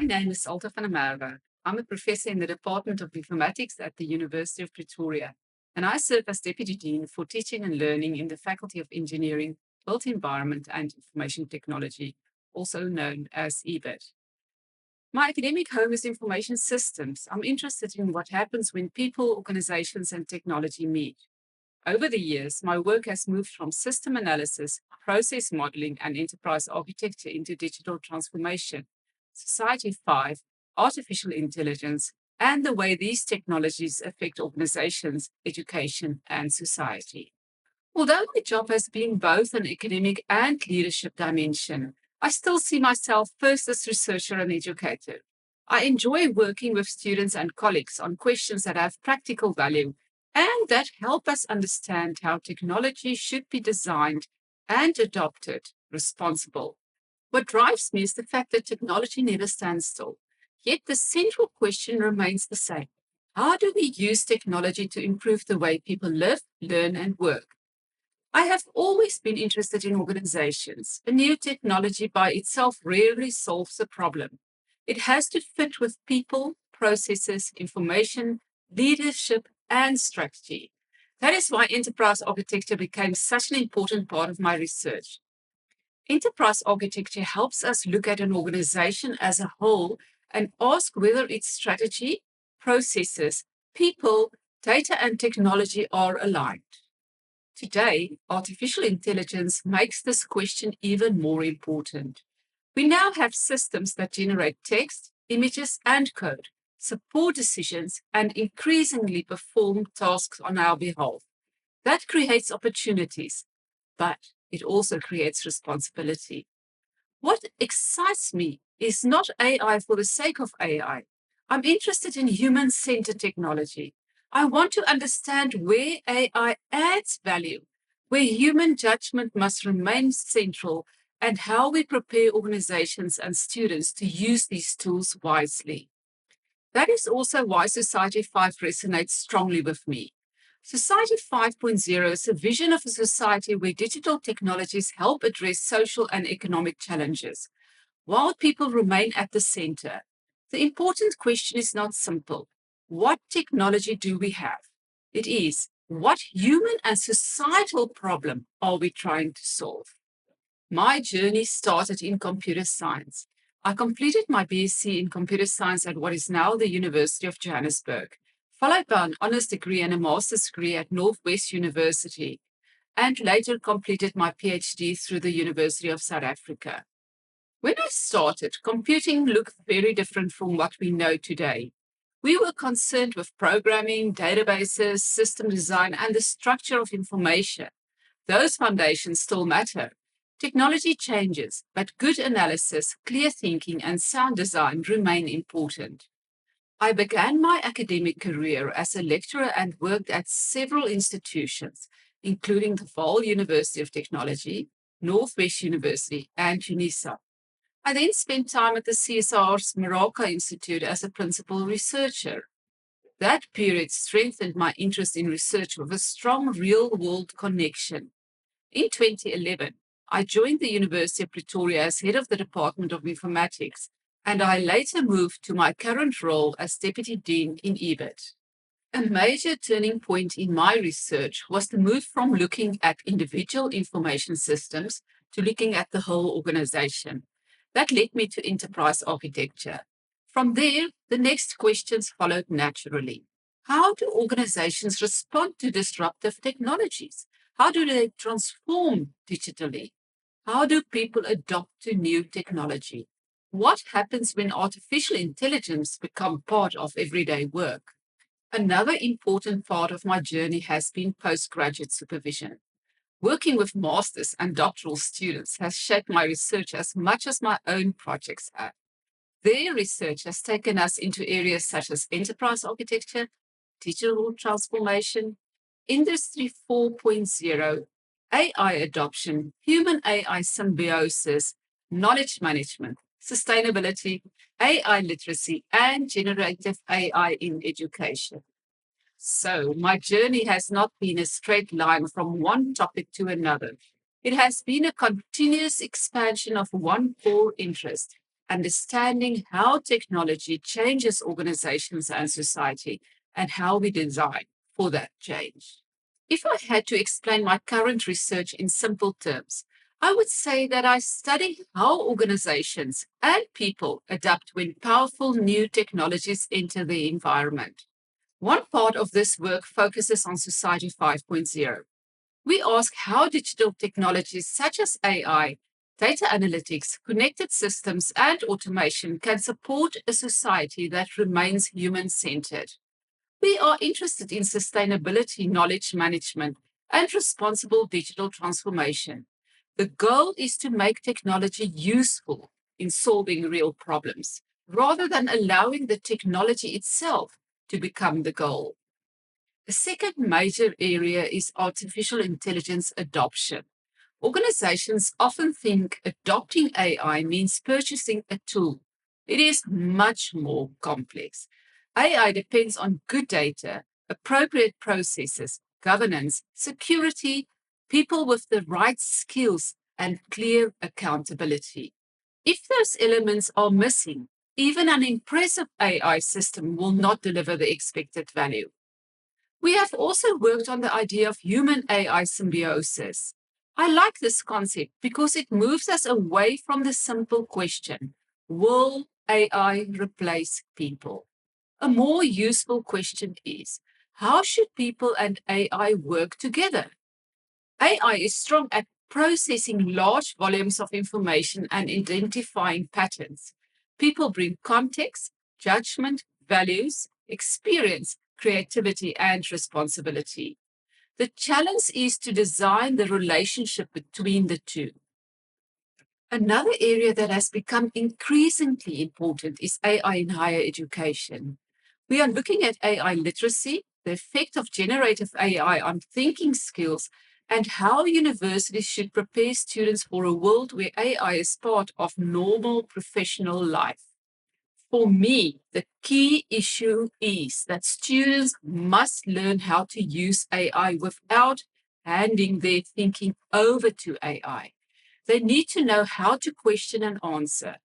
My name is Alta van Merwe. I'm a professor in the Department of Informatics at the University of Pretoria, and I serve as Deputy Dean for Teaching and Learning in the Faculty of Engineering, Built Environment and Information Technology, also known as EBIT. My academic home is information systems. I'm interested in what happens when people, organizations, and technology meet. Over the years, my work has moved from system analysis, process modeling, and enterprise architecture into digital transformation, Society 5, artificial intelligence, and the way these technologies affect organizations, education, and society. Although my job has been both an academic and leadership dimension, I still see myself first as researcher and educator. I enjoy working with students and colleagues on questions that have practical value and that help us understand how technology should be designed and adopted responsible. What drives me is the fact that technology never stands still, yet the central question remains the same. How do we use technology to improve the way people live, learn, and work? I have always been interested in organizations. A new technology by itself rarely solves a problem. It has to fit with people, processes, information, leadership, and strategy. That is why enterprise architecture became such an important part of my research. Enterprise architecture helps us look at an organization as a whole and ask whether its strategy, processes, people, data, and technology are aligned. Today, artificial intelligence makes this question even more important. We now have systems that generate text, images, and code, support decisions, and increasingly perform tasks on our behalf. That creates opportunities, but it also creates responsibility. What excites me is not AI for the sake of AI. I'm interested in human-centered technology. I want to understand where AI adds value, where human judgment must remain central, and how we prepare organizations and students to use these tools wisely. That is also why Society 5 resonates strongly with me. Society 5.0 is a vision of a society where digital technologies help address social and economic challenges, while people remain at the center. The important question is not simple. What technology do we have? It is, what human and societal problem are we trying to solve? My journey started in computer science. I completed my BSc in computer science at what is now the University of Johannesburg, followed by an honors degree and a master's degree at Northwest University, and later completed my PhD through the University of South Africa. When I started, computing looked very different from what we know today. We were concerned with programming, databases, system design, and the structure of information. Those foundations still matter. Technology changes, but good analysis, clear thinking, and sound design remain important. I began my academic career as a lecturer and worked at several institutions, including the Vaal University of Technology, Northwest University, and Unisa. I then spent time at the CSIR Meraka Institute as a principal researcher. That period strengthened my interest in research with a strong real-world connection. In 2011, I joined the University of Pretoria as head of the Department of Informatics, and I later moved to my current role as Deputy Dean in EBIT. A major turning point in my research was the move from looking at individual information systems to looking at the whole organization. That led me to enterprise architecture. From there, the next questions followed naturally. How do organizations respond to disruptive technologies? How do they transform digitally? How do people adopt to new technology? What happens when artificial intelligence becomes part of everyday work? Another important part of my journey has been postgraduate supervision. Working with masters and doctoral students has shaped my research as much as my own projects have. Their research has taken us into areas such as enterprise architecture, digital transformation, Industry 4.0, AI adoption, human AI symbiosis, knowledge management, sustainability, AI literacy, and generative AI in education. So my journey has not been a straight line from one topic to another. It has been a continuous expansion of one core interest, understanding how technology changes organizations and society and how we design for that change. If I had to explain my current research in simple terms, I would say that I study how organizations and people adapt when powerful new technologies enter the environment. One part of this work focuses on Society 5.0. We ask how digital technologies such as AI, data analytics, connected systems, and automation can support a society that remains human-centered. We are interested in sustainability, knowledge management, and responsible digital transformation. The goal is to make technology useful in solving real problems, rather than allowing the technology itself to become the goal. The second major area is artificial intelligence adoption. Organizations often think adopting AI means purchasing a tool. It is much more complex. AI depends on good data, appropriate processes, governance, security, people with the right skills, and clear accountability. If those elements are missing, even an impressive AI system will not deliver the expected value. We have also worked on the idea of human AI symbiosis. I like this concept because it moves us away from the simple question, will AI replace people? A more useful question is, how should people and AI work together? AI is strong at processing large volumes of information and identifying patterns. People bring context, judgment, values, experience, creativity, and responsibility. The challenge is to design the relationship between the two. Another area that has become increasingly important is AI in higher education. We are looking at AI literacy, the effect of generative AI on thinking skills, and how universities should prepare students for a world where AI is part of normal professional life. For me, the key issue is that students must learn how to use AI without handing their thinking over to AI. They need to know how to question and answer,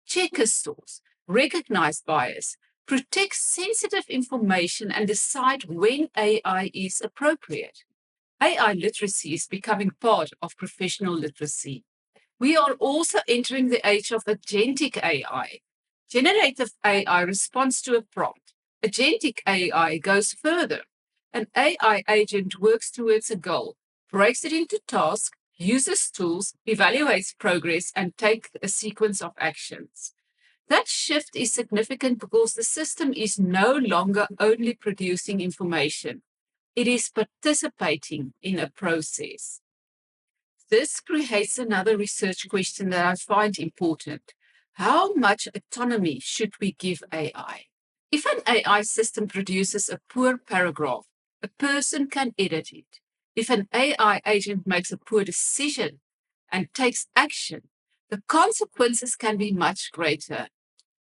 check a source, recognize bias, protect sensitive information, and decide when AI is appropriate. AI literacy is becoming part of professional literacy. We are also entering the age of agentic AI. Generative AI responds to a prompt. Agentic AI goes further. An AI agent works towards a goal, breaks it into tasks, uses tools, evaluates progress, and takes a sequence of actions. That shift is significant because the system is no longer only producing information. It is participating in a process. This creates another research question that I find important. How much autonomy should we give AI? If an AI system produces a poor paragraph, a person can edit it. If an AI agent makes a poor decision and takes action, the consequences can be much greater.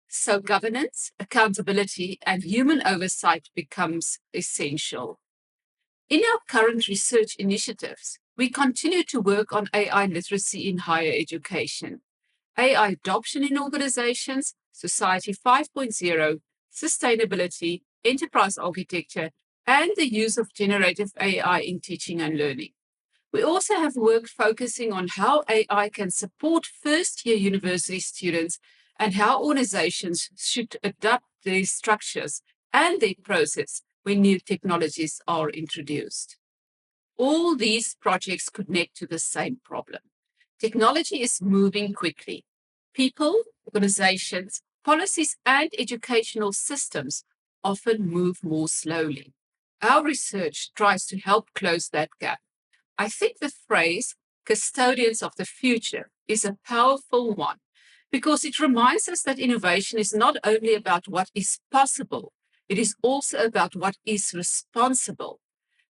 So governance, accountability, and human oversight becomes essential. In our current research initiatives, we continue to work on AI literacy in higher education, AI adoption in organizations, Society 5.0, sustainability, enterprise architecture, and the use of generative AI in teaching and learning. We also have work focusing on how AI can support first-year university students and how organizations should adapt their structures and their process when new technologies are introduced. All these projects connect to the same problem. Technology is moving quickly. People, organizations, policies, and educational systems often move more slowly. Our research tries to help close that gap. I think the phrase custodians of the future is a powerful one because it reminds us that innovation is not only about what is possible, it is also about what is responsible.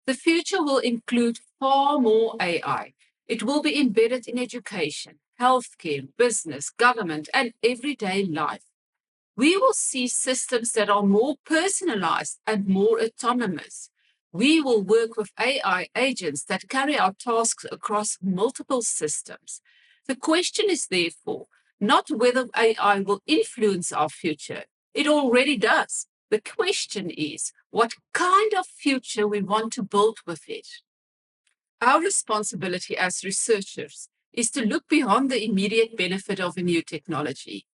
The future will include far more AI. It will be embedded in education, healthcare, business, government, and everyday life. We will see systems that are more personalized and more autonomous. We will work with AI agents that carry out tasks across multiple systems. The question is therefore, not whether AI will influence our future. It already does. The question is, what kind of future we want to build with it? Our responsibility as researchers is to look beyond the immediate benefit of a new technology.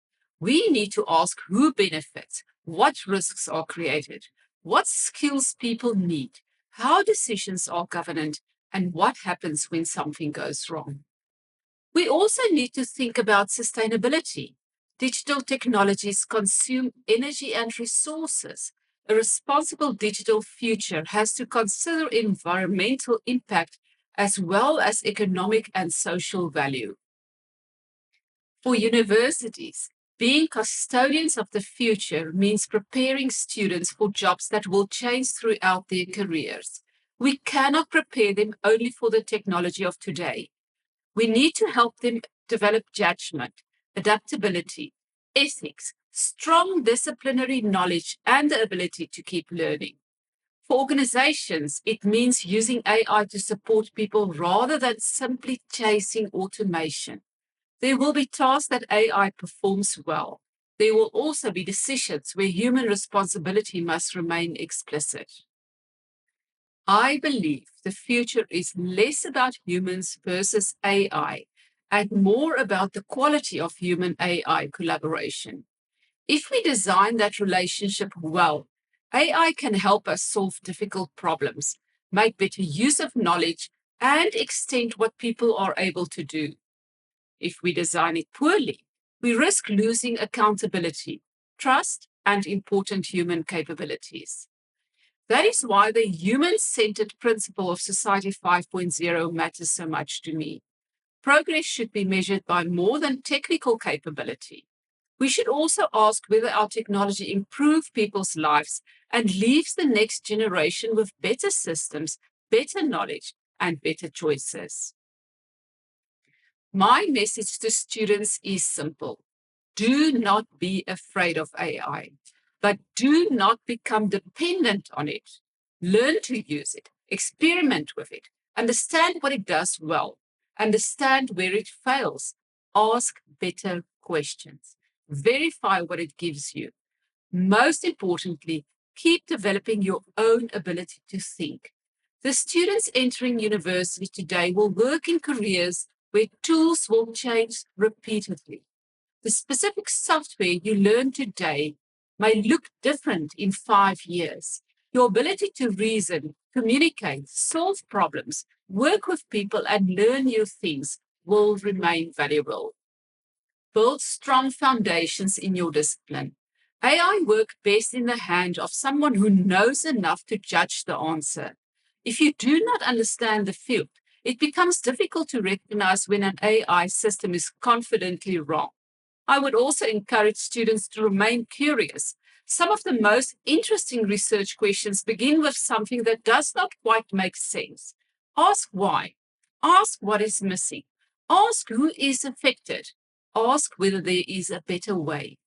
We need to ask who benefits, what risks are created, what skills people need, how decisions are governed, and what happens when something goes wrong. We also need to think about sustainability. Digital technologies consume energy and resources. A responsible digital future has to consider environmental impact as well as economic and social value. For universities, being custodians of the future means preparing students for jobs that will change throughout their careers. We cannot prepare them only for the technology of today. We need to help them develop judgment, adaptability, ethics, strong disciplinary knowledge, and the ability to keep learning. For organizations, it means using AI to support people rather than simply chasing automation. There will be tasks that AI performs well. There will also be decisions where human responsibility must remain explicit. I believe the future is less about humans versus AI and more about the quality of human-AI collaboration. If we design that relationship well, AI can help us solve difficult problems, make better use of knowledge, and extend what people are able to do. If we design it poorly, we risk losing accountability, trust, and important human capabilities. That is why the human-centered principle of Society 5.0 matters so much to me. Progress should be measured by more than technical capability. We should also ask whether our technology improves people's lives and leaves the next generation with better systems, better knowledge, and better choices. My message to students is simple. Do not be afraid of AI, but do not become dependent on it. Learn to use it, experiment with it, understand what it does well, understand where it fails, ask better questions, verify what it gives you. Most importantly, keep developing your own ability to think. The students entering university today will work in careers where tools will change repeatedly. The specific software you learn today may look different in 5 years. Your ability to reason, communicate, solve problems, work with people, and learn new things will remain valuable. Build strong foundations in your discipline. AI works best in the hand of someone who knows enough to judge the answer. If you do not understand the field, it becomes difficult to recognize when an AI system is confidently wrong. I would also encourage students to remain curious. Some of the most interesting research questions begin with something that does not quite make sense. Ask why. Ask what is missing. Ask who is affected. Ask whether there is a better way.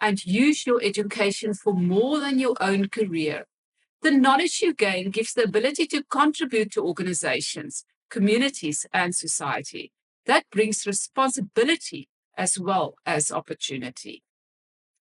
And use your education for more than your own career. The knowledge you gain gives the ability to contribute to organizations, communities, and society. That brings responsibility as well as opportunity.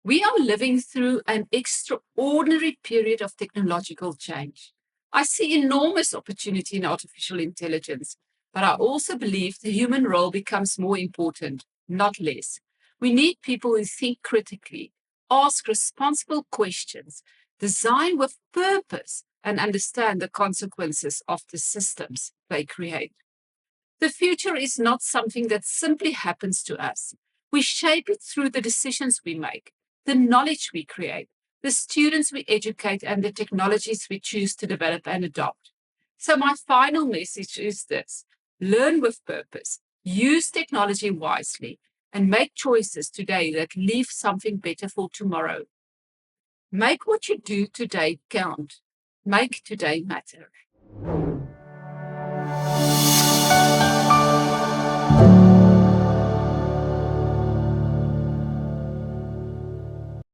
We are living through an extraordinary period of technological change. I see enormous opportunity in artificial intelligence, but I also believe the human role becomes more important, not less. We need people who think critically, ask responsible questions, design with purpose, and understand the consequences of the systems they create. The future is not something that simply happens to us. We shape it through the decisions we make, the knowledge we create, the students we educate, and the technologies we choose to develop and adopt. So my final message is this: learn with purpose, use technology wisely, and make choices today that leave something better for tomorrow. Make what you do today count. Make today matter.